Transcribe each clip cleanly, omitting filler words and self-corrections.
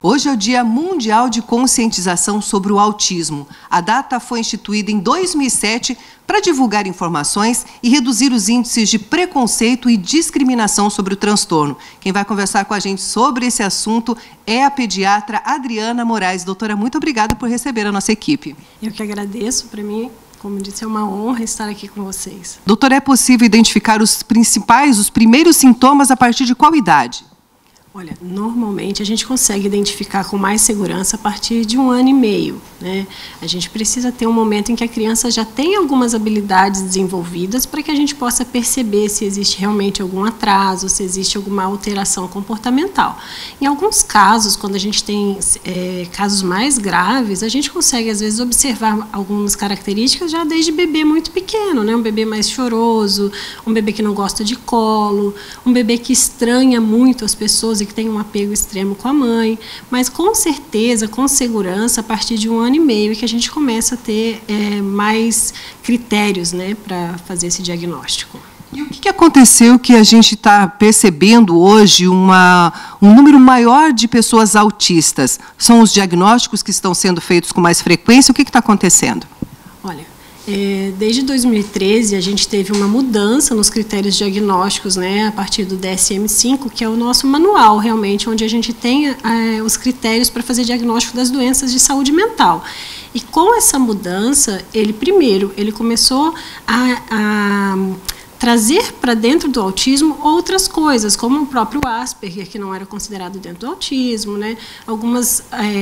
Hoje é o Dia Mundial de Conscientização sobre o Autismo. A data foi instituída em 2007 para divulgar informações e reduzir os índices de preconceito e discriminação sobre o transtorno. Quem vai conversar com a gente sobre esse assunto é a pediatra Adriana Moraes. Doutora, muito obrigada por receber a nossa equipe. Eu que agradeço, para mim, como disse, é uma honra estar aqui com vocês. Doutora, é possível identificar os primeiros sintomas a partir de qual idade? Olha, normalmente a gente consegue identificar com mais segurança a partir de 1 ano e meio, né? A gente precisa ter um momento em que a criança já tem algumas habilidades desenvolvidas para que a gente possa perceber se existe realmente algum atraso, se existe alguma alteração comportamental. Em alguns casos, quando a gente tem casos mais graves, a gente consegue às vezes observar algumas características já desde bebê muito pequeno, né? Um bebê mais choroso, um bebê que não gosta de colo, um bebê que estranha muito as pessoas e que tem um apego extremo com a mãe, mas com certeza, com segurança, a partir de 1 ano e meio é que a gente começa a ter mais critérios, né, para fazer esse diagnóstico. E o que aconteceu que a gente está percebendo hoje um número maior de pessoas autistas? São os diagnósticos que estão sendo feitos com mais frequência? O que está acontecendo? Olha, desde 2013 a gente teve uma mudança nos critérios diagnósticos, né, a partir do DSM-5, que é o nosso manual realmente, onde a gente tem os critérios para fazer diagnóstico das doenças de saúde mental. E com essa mudança, ele começou a trazer para dentro do autismo outras coisas, como o próprio Asperger, que não era considerado dentro do autismo, né?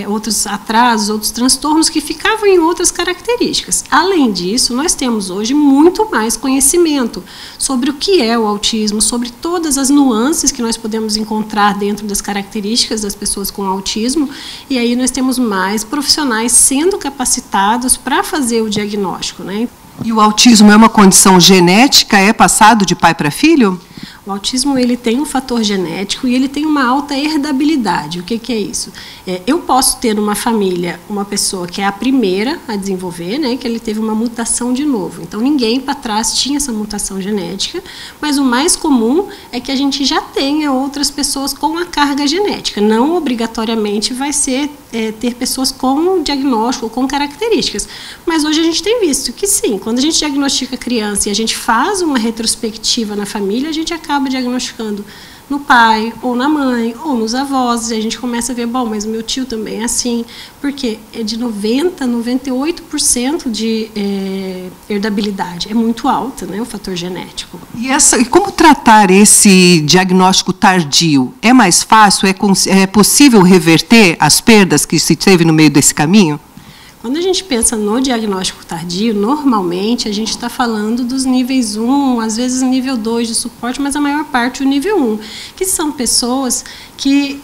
Outros atrasos, outros transtornos que ficavam em outras características. Além disso, nós temos hoje muito mais conhecimento sobre o que é o autismo, sobre todas as nuances que nós podemos encontrar dentro das características das pessoas com autismo, e aí nós temos mais profissionais sendo capacitados para fazer o diagnóstico, né? E o autismo é uma condição genética? É passado de pai para filho? O autismo ele tem um fator genético e ele tem uma alta herdabilidade. O que é isso? Eu posso ter numa família uma pessoa que é a primeira a desenvolver, né, que ele teve uma mutação de novo. Então, ninguém para trás tinha essa mutação genética, mas o mais comum é que a gente já tenha outras pessoas com a carga genética. Não obrigatoriamente vai ser ter pessoas com diagnóstico ou com características. Mas hoje a gente tem visto que sim, quando a gente diagnostica a criança e a gente faz uma retrospectiva na família, a gente acaba diagnosticando no pai, ou na mãe, ou nos avós, e a gente começa a ver, bom, mas o meu tio também é assim, porque é de 90% a 98% de herdabilidade, é muito alta, né, o fator genético. E como tratar esse diagnóstico tardio? É mais fácil? É possível reverter as perdas que se teve no meio desse caminho? Quando a gente pensa no diagnóstico tardio, normalmente a gente está falando dos níveis 1, às vezes nível 2 de suporte, mas a maior parte o nível 1, que são pessoas que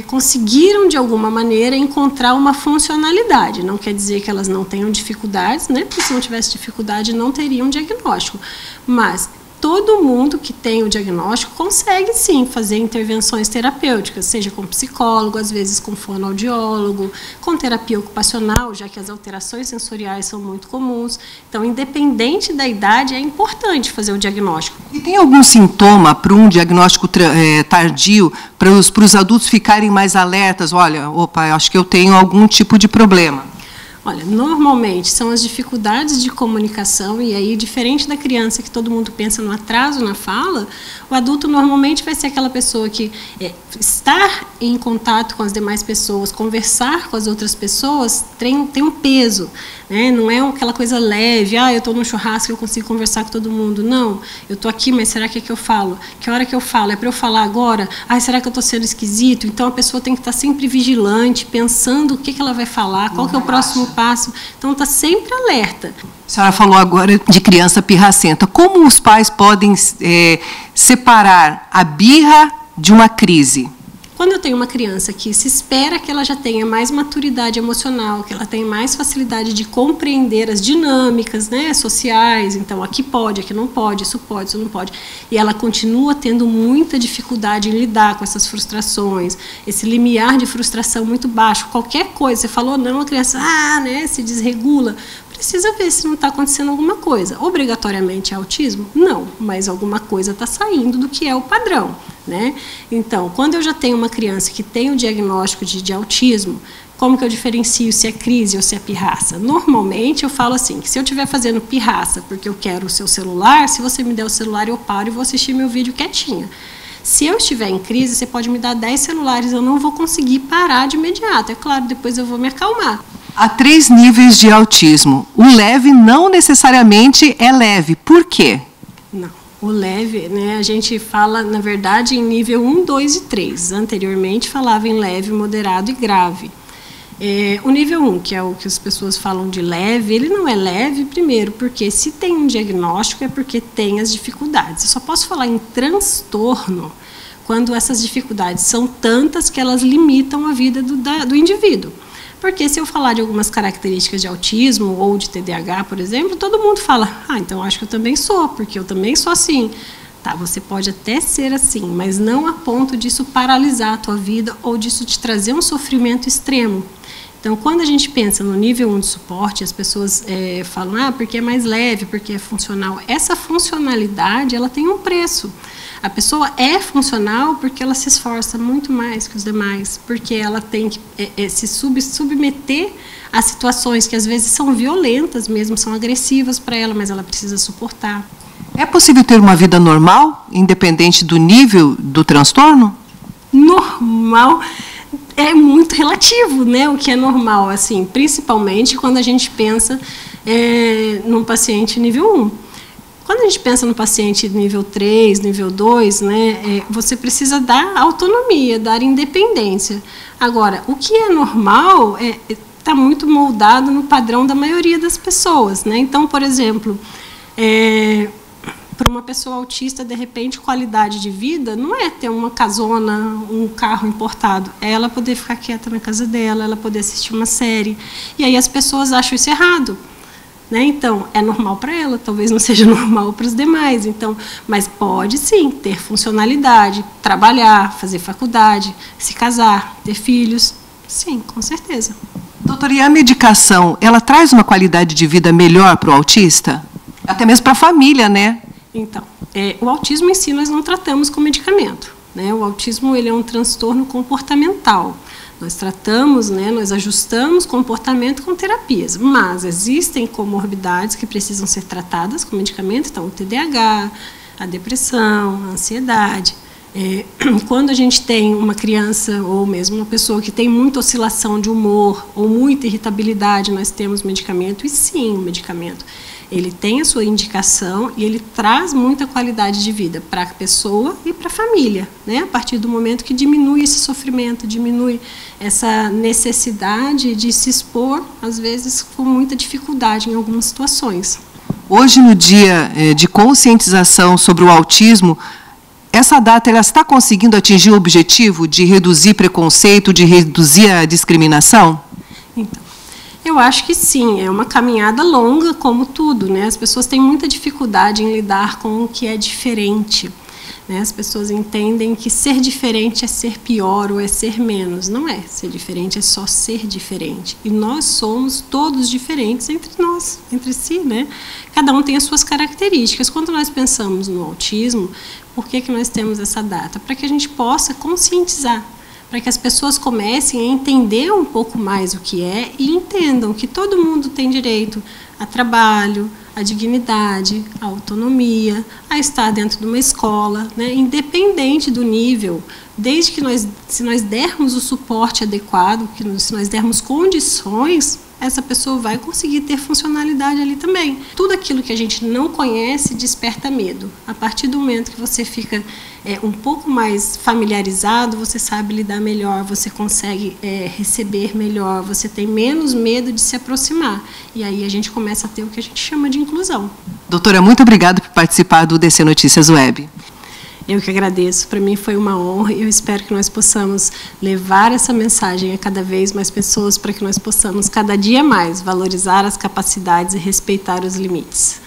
conseguiram, de alguma maneira, encontrar uma funcionalidade. Não quer dizer que elas não tenham dificuldades, né? Porque se não tivesse dificuldade, não teriam diagnóstico. Mas todo mundo que tem o diagnóstico consegue, sim, fazer intervenções terapêuticas, seja com psicólogo, às vezes com fonoaudiólogo, com terapia ocupacional, já que as alterações sensoriais são muito comuns. Então, independente da idade, é importante fazer o diagnóstico. E tem algum sintoma para um diagnóstico tardio, para os adultos ficarem mais alertas? Olha, opa, acho que eu tenho algum tipo de problema. Olha, normalmente são as dificuldades de comunicação, e aí, diferente da criança que todo mundo pensa no atraso na fala, o adulto normalmente vai ser aquela pessoa que estar em contato com as demais pessoas, conversar com as outras pessoas, tem um peso, né? Não é aquela coisa leve, eu estou num churrasco e eu consigo conversar com todo mundo. Não, eu estou aqui, mas será que é que eu falo? Que hora que eu falo? É para eu falar agora? Será que eu estou sendo esquisito? Então, a pessoa tem que estar sempre vigilante, pensando o que ela vai falar, qual que é o próximo passo. Então, está sempre alerta. A senhora falou agora de criança pirracenta. Como os pais podem separar a birra de uma crise? Quando eu tenho uma criança que se espera que ela já tenha mais maturidade emocional, que ela tenha mais facilidade de compreender as dinâmicas, né, sociais, então aqui pode, aqui não pode, isso não pode, e ela continua tendo muita dificuldade em lidar com essas frustrações, esse limiar de frustração muito baixo, qualquer coisa, você falou não, a criança se desregula, precisa ver se não está acontecendo alguma coisa. Obrigatoriamente é autismo? Não, mas alguma coisa está saindo do que é o padrão, né? Então, quando eu já tenho uma criança que tem o diagnóstico de autismo, como que eu diferencio se é crise ou se é pirraça? Normalmente eu falo assim, que se eu estiver fazendo pirraça porque eu quero o seu celular, se você me der o celular eu paro e vou assistir meu vídeo quietinha. Se eu estiver em crise, você pode me dar 10 celulares, eu não vou conseguir parar de imediato. É claro, depois eu vou me acalmar. Há 3 níveis de autismo. O leve não necessariamente é leve. Por quê? Não. O leve, né, a gente fala, na verdade, em nível 1, 2 e 3. Anteriormente falava em leve, moderado e grave. O nível 1, que é o que as pessoas falam de leve, ele não é leve, primeiro, porque se tem um diagnóstico é porque tem as dificuldades. Eu só posso falar em transtorno quando essas dificuldades são tantas que elas limitam a vida do indivíduo. Porque se eu falar de algumas características de autismo ou de TDAH, por exemplo, todo mundo fala, então acho que eu também sou, porque eu também sou assim. Tá, você pode até ser assim, mas não a ponto disso paralisar a tua vida ou disso te trazer um sofrimento extremo. Então, quando a gente pensa no nível 1 de suporte, as pessoas falam, porque é mais leve, porque é funcional. Essa funcionalidade, ela tem um preço. A pessoa é funcional porque ela se esforça muito mais que os demais, porque ela tem que se submeter a situações que às vezes são violentas mesmo, são agressivas para ela, mas ela precisa suportar. É possível ter uma vida normal, independente do nível do transtorno? Normal é muito relativo, né? O que é normal, assim, principalmente quando a gente pensa num paciente nível 1. Quando a gente pensa no paciente nível 3, nível 2, né, você precisa dar autonomia, dar independência. Agora, o que é normal está muito moldado no padrão da maioria das pessoas, né? Então, por exemplo, para uma pessoa autista, de repente, qualidade de vida não é ter uma casona, um carro importado. É ela poder ficar quieta na casa dela, ela poder assistir uma série. E aí as pessoas acham isso errado. Né? Então, é normal para ela, talvez não seja normal para os demais. Então, mas pode sim ter funcionalidade, trabalhar, fazer faculdade, se casar, ter filhos. Sim, com certeza. Doutora, e a medicação, ela traz uma qualidade de vida melhor para o autista? Até mesmo para a família, né? Então, o autismo em si nós não tratamos com medicamento, né? O autismo ele é um transtorno comportamental. Nós tratamos, né, nós ajustamos comportamento com terapias, mas existem comorbidades que precisam ser tratadas com medicamento, então o TDAH, a depressão, a ansiedade. Quando a gente tem uma criança ou mesmo uma pessoa que tem muita oscilação de humor ou muita irritabilidade, nós temos medicamento, e sim, o medicamento ele tem a sua indicação e ele traz muita qualidade de vida para a pessoa e para a família, né? A partir do momento que diminui esse sofrimento, diminui essa necessidade de se expor, às vezes com muita dificuldade em algumas situações. Hoje, no dia de conscientização sobre o autismo, essa data ela está conseguindo atingir o objetivo de reduzir preconceito, de reduzir a discriminação? Então, eu acho que sim, é uma caminhada longa, como tudo, né? As pessoas têm muita dificuldade em lidar com o que é diferente, né? As pessoas entendem que ser diferente é ser pior ou é ser menos. Não é. Ser diferente é só ser diferente. E nós somos todos diferentes entre nós, entre si, né? Cada um tem as suas características. Quando nós pensamos no autismo, por que nós temos essa data? Para que a gente possa conscientizar, para que as pessoas comecem a entender um pouco mais o que é e entendam que todo mundo tem direito a trabalho, a dignidade, a autonomia, a estar dentro de uma escola, né, independente do nível, desde que se nós dermos o suporte adequado, se nós dermos condições, essa pessoa vai conseguir ter funcionalidade ali também. Tudo aquilo que a gente não conhece desperta medo. A partir do momento que você fica um pouco mais familiarizado, você sabe lidar melhor, você consegue receber melhor, você tem menos medo de se aproximar. E aí a gente começa a ter o que a gente chama de inclusão. Doutora, muito obrigada por participar do DC Notícias Web. Eu que agradeço, para mim foi uma honra e eu espero que nós possamos levar essa mensagem a cada vez mais pessoas para que nós possamos cada dia mais valorizar as capacidades e respeitar os limites.